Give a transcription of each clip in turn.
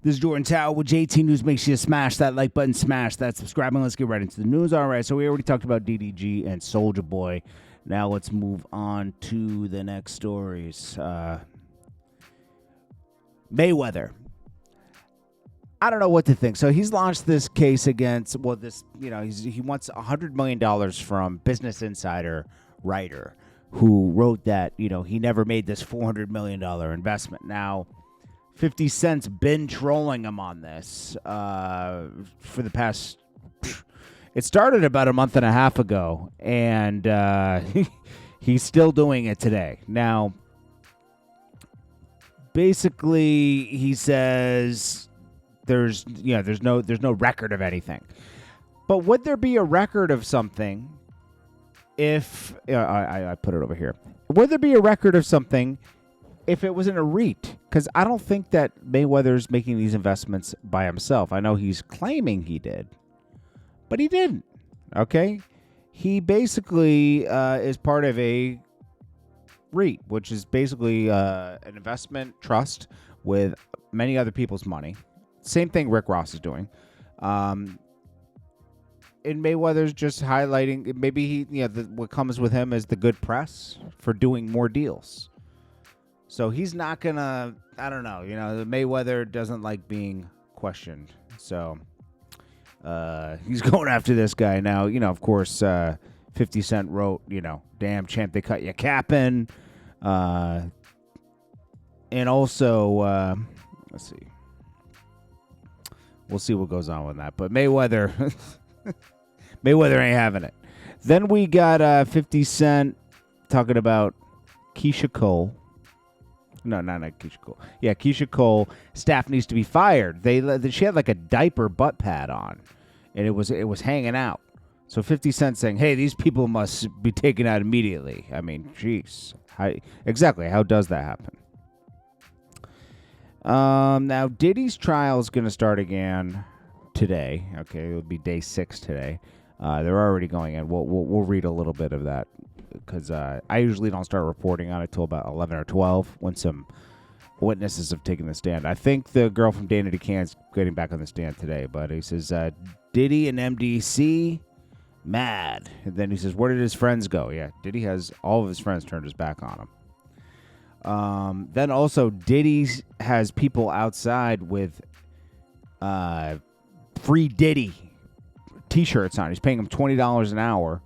This is Jordan Tower with JT News. Make sure you smash that like button, smash that subscribe, and let's get right into the news. All right, so we already talked about DDG and Soulja Boy. Now let's move on to the next stories. Mayweather. I don't know what to think. So he's launched this case against, he wants $100 million from Business Insider writer who wrote that, he never made this $400 million investment. Now, 50 Cent's been trolling him on this for the past... It started about a month and a half ago, and he's still doing it today. Now, basically, he says there's no record of anything. But would there be a record of something if... I put it over here. Would there be a record of something if it was in a REIT? Because I don't think that Mayweather's making these investments by himself. I know he's claiming he did, but he didn't. Okay? He basically is part of a REIT, which is basically an investment trust with many other people's money. Same thing Rick Ross is doing. And Mayweather's just highlighting, maybe what comes with him is the good press for doing more deals. So he's not going to, I don't know, Mayweather doesn't like being questioned. So he's going after this guy. Now, of course, 50 Cent wrote, damn champ, they cut you capping. And also, let's see. We'll see what goes on with that. But Mayweather, Mayweather ain't having it. Then we got 50 Cent talking about Keisha Cole. No, not Keisha Cole. Yeah, Keisha Cole. Staff needs to be fired. She had like a diaper butt pad on, and it was hanging out. So 50 Cent saying, "Hey, these people must be taken out immediately." I mean, jeez. Exactly. How does that happen? Now Diddy's trial is going to start again today. Okay, it'll be day 6 today. They're already going in. We'll read a little bit of that. Because I usually don't start reporting on it till about 11 or 12 when some witnesses have taken the stand. I think the girl from Dana DeCan's getting back on the stand today, but he says, Diddy and MDC, mad. And then he says, where did his friends go? Yeah, Diddy has all of his friends turned his back on him. Then also, Diddy has people outside with free Diddy T-shirts on. He's paying them $20 an hour.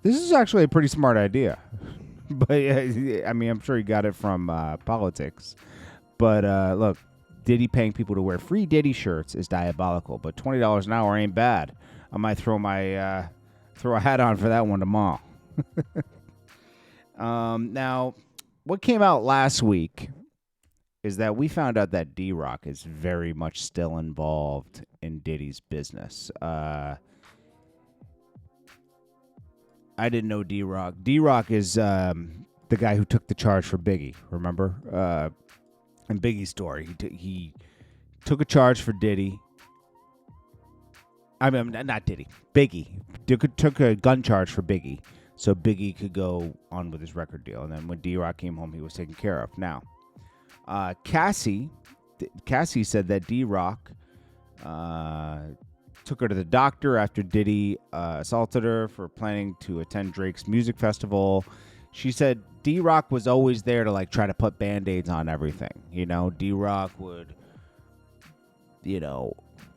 This is actually a pretty smart idea. But, I mean, I'm sure he got it from politics. But, look, Diddy paying people to wear free Diddy shirts is diabolical. But $20 an hour ain't bad. I might throw my throw a hat on for that one tomorrow. Now, what came out last week is that we found out that D-Roc is very much still involved in Diddy's business. I didn't know D-Roc. D-Roc is the guy who took the charge for Biggie, remember? In Biggie's story, he took a charge for Diddy. I mean, not Diddy. Biggie. Took a gun charge for Biggie so Biggie could go on with his record deal. And then when D-Roc came home, he was taken care of. Now, Cassie said that D-Roc took her to the doctor after Diddy assaulted her for planning to attend Drake's music festival. She said D-Roc was always there to like try to put Band-Aids on everything. D-Roc would,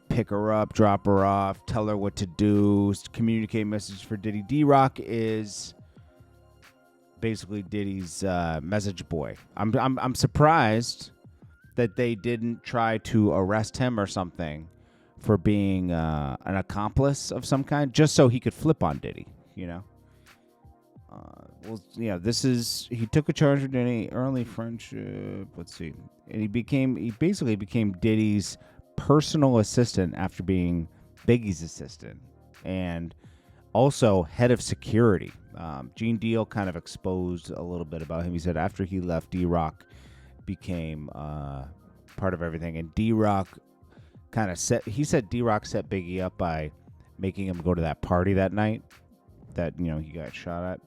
pick her up, drop her off, tell her what to do, communicate messages for Diddy. D-Roc is basically Diddy's message boy. I'm surprised that they didn't try to arrest him or something for being an accomplice of some kind, just so he could flip on Diddy, he took a charge of Diddy, early friendship, let's see. And he basically became Diddy's personal assistant after being Biggie's assistant. And also head of security. Gene Deal kind of exposed a little bit about him. He said after he left, D-Roc became part of everything. And D-Roc he said D-Roc set Biggie up by making him go to that party that night that, he got shot at.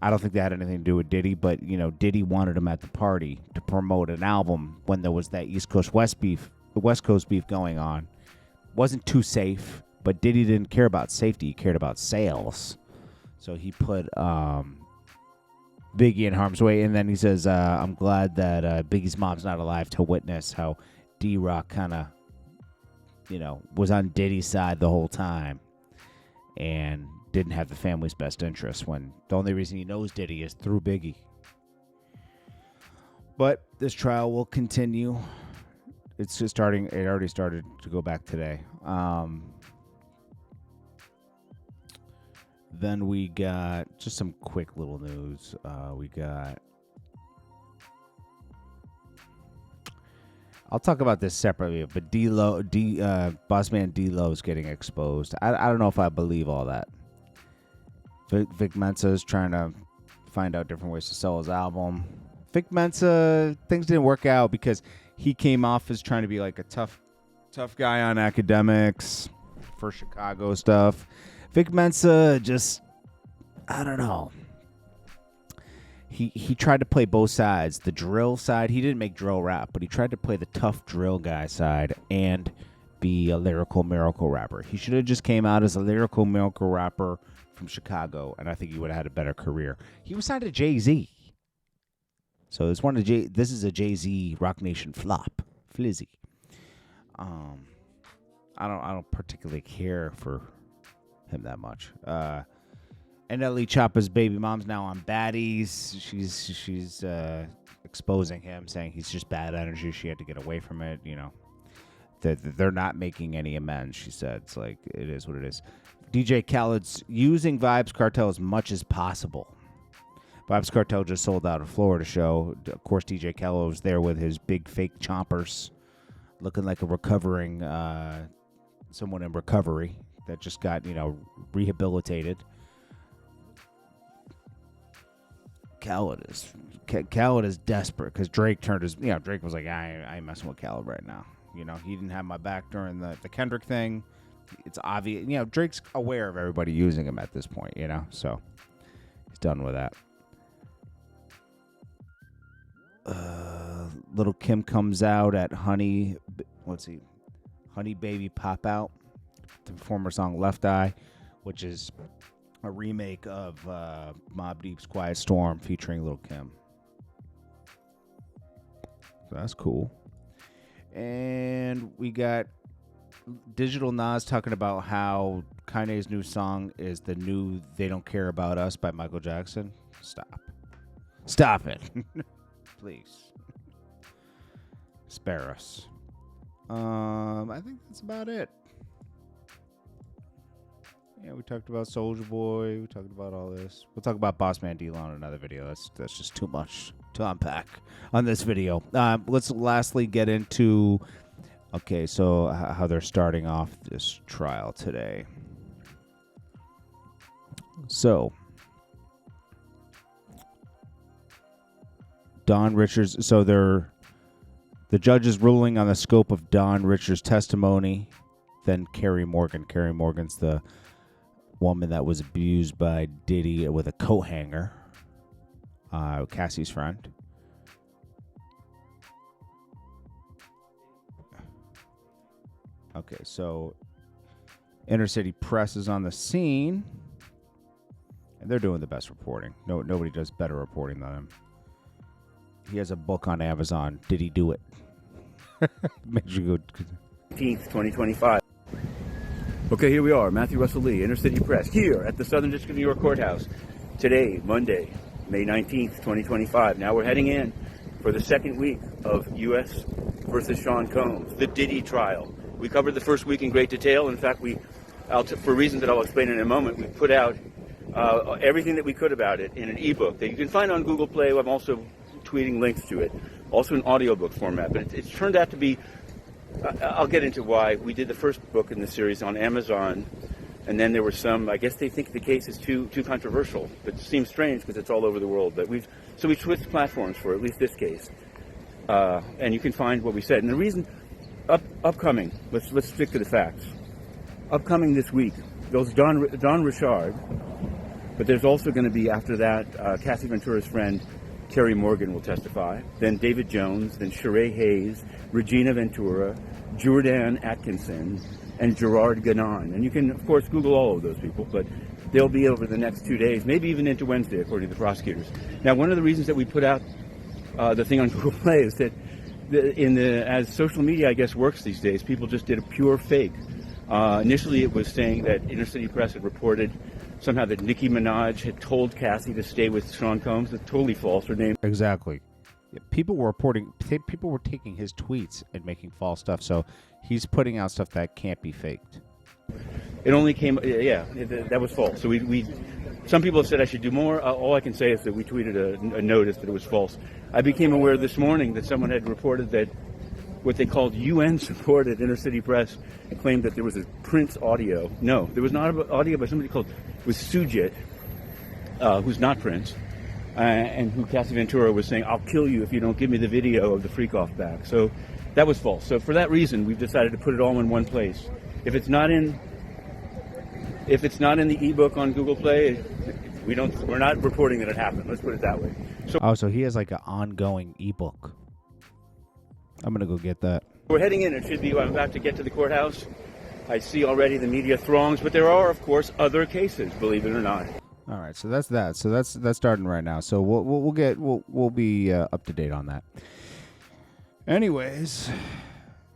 I don't think that had anything to do with Diddy, but, Diddy wanted him at the party to promote an album when there was that East Coast West beef West Coast beef going on. Wasn't too safe, but Diddy didn't care about safety. He cared about sales. So he put Biggie in harm's way. And then he says, I'm glad that Biggie's mom's not alive to witness how D-Roc kind of, was on Diddy's side the whole time and didn't have the family's best interest, when the only reason he knows Diddy is through Biggie. But this trial will continue. It's just starting. It already started to go back today. Then we got just some quick little news. I'll talk about this separately, but Bossman D-Lo is getting exposed. I don't know if I believe all that. Vic Mensa is trying to find out different ways to sell his album. Vic Mensa, things didn't work out because he came off as trying to be like a tough guy on academics for Chicago stuff. Vic Mensa just, I don't know. He tried to play both sides. The drill side, he didn't make drill rap, but he tried to play the tough drill guy side and be a lyrical miracle rapper. He should have just came out as a lyrical miracle rapper from Chicago, and I think he would have had a better career. He was signed to Jay-Z. So this is a Jay-Z Rock Nation flop. Flizzy. I don't particularly care for him that much. NLE Choppa's baby mom's now on baddies. She's exposing him, saying he's just bad energy. She had to get away from it. They're not making any amends. She said it's like it is what it is. DJ Khaled's using Vybz Kartel as much as possible. Vybz Kartel just sold out a Florida show. Of course, DJ Khaled was there with his big fake chompers, looking like a recovering someone in recovery that just got rehabilitated. Khaled is desperate because Drake turned his. Drake was like, I ain't messing with Khaled right now. He didn't have my back during the Kendrick thing. It's obvious. Drake's aware of everybody using him at this point. So he's done with that. Little Kim comes out at Honey Baby Pop Out, the former song Left Eye, which is a remake of Mobb Deep's Quiet Storm featuring Lil Kim. So that's cool. And we got Digital Nas talking about how Kanye's new song is the new They Don't Care About Us by Michael Jackson. Stop it. Please. Spare us. I think that's about it. Yeah, we talked about Soulja Boy. We talked about all this. We'll talk about Bossman D-Lo in another video. That's just too much to unpack on this video. Let's lastly get into, so how they're starting off this trial today. So, Don Richards. So the judge is ruling on the scope of Don Richards' testimony. Then Carrie Morgan. Carrie Morgan's the woman that was abused by Diddy with a coat hanger. Cassie's friend. Okay, so Inner City Press is on the scene, and they're doing the best reporting. Nobody does better reporting than him. He has a book on Amazon. Did he do it? Make sure you go. 19th, 2025. Okay, here we are, Matthew Russell Lee, Inner City Press, here at the Southern District of New York Courthouse. Today, Monday, May 19th, 2025. Now we're heading in for the second week of U.S. versus Sean Combs, the Diddy trial. We covered the first week in great detail. In fact, for reasons that I'll explain in a moment, we put out everything that we could about it in an ebook that you can find on Google Play. I'm also tweeting links to it, also in audiobook format. But it's turned out to be, I'll get into why. We did the first book in the series on Amazon, and then there were some, I guess they think the case is too controversial. It seems strange because it's all over the world. But we switched platforms for at least this case. And you can find what we said. And the reason, upcoming, let's stick to the facts. Upcoming this week, there's Don Richard, but there's also going to be, after that, Cassie Ventura's friend, Terry Morgan will testify, then David Jones, then Sheree Hayes, Regina Ventura, Jordan Atkinson, and Gerard Ganon. And you can, of course, Google all of those people, but they'll be over the next 2 days, maybe even into Wednesday, according to the prosecutors. Now, one of the reasons that we put out the thing on Google Play is that as social media, I guess, works these days, people just did a pure fake. Initially, it was saying that Inner City Press had reported somehow that Nicki Minaj had told Cassie to stay with Sean Combs. That's totally false. Her name. Exactly. People were people were taking his tweets and making false stuff. So he's putting out stuff that can't be faked. It only came, that was false. So some people have said I should do more. All I can say is that we tweeted a notice that it was false. I became aware this morning that someone had reported that what they called UN-supported Inner City Press claimed that there was a Prince audio. No, there was not audio by somebody called, was Sujit, who's not Prince, and who Cassie Ventura was saying, I'll kill you if you don't give me the video of the freak-off back. So that was false. So for that reason, we've decided to put it all in one place. If it's not in the ebook on Google Play, we're not reporting that it happened. Let's put it that way. So he has like an ongoing ebook. I'm gonna go get that. We're heading in. It should be. I'm about to get to the courthouse. I see already the media throngs, but there are, of course, other cases. Believe it or not. All right. So that's that. So that's starting right now. So we'll be up to date on that. Anyways,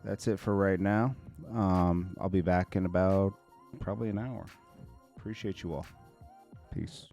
that's it for right now. I'll be back in about probably an hour. Appreciate you all. Peace.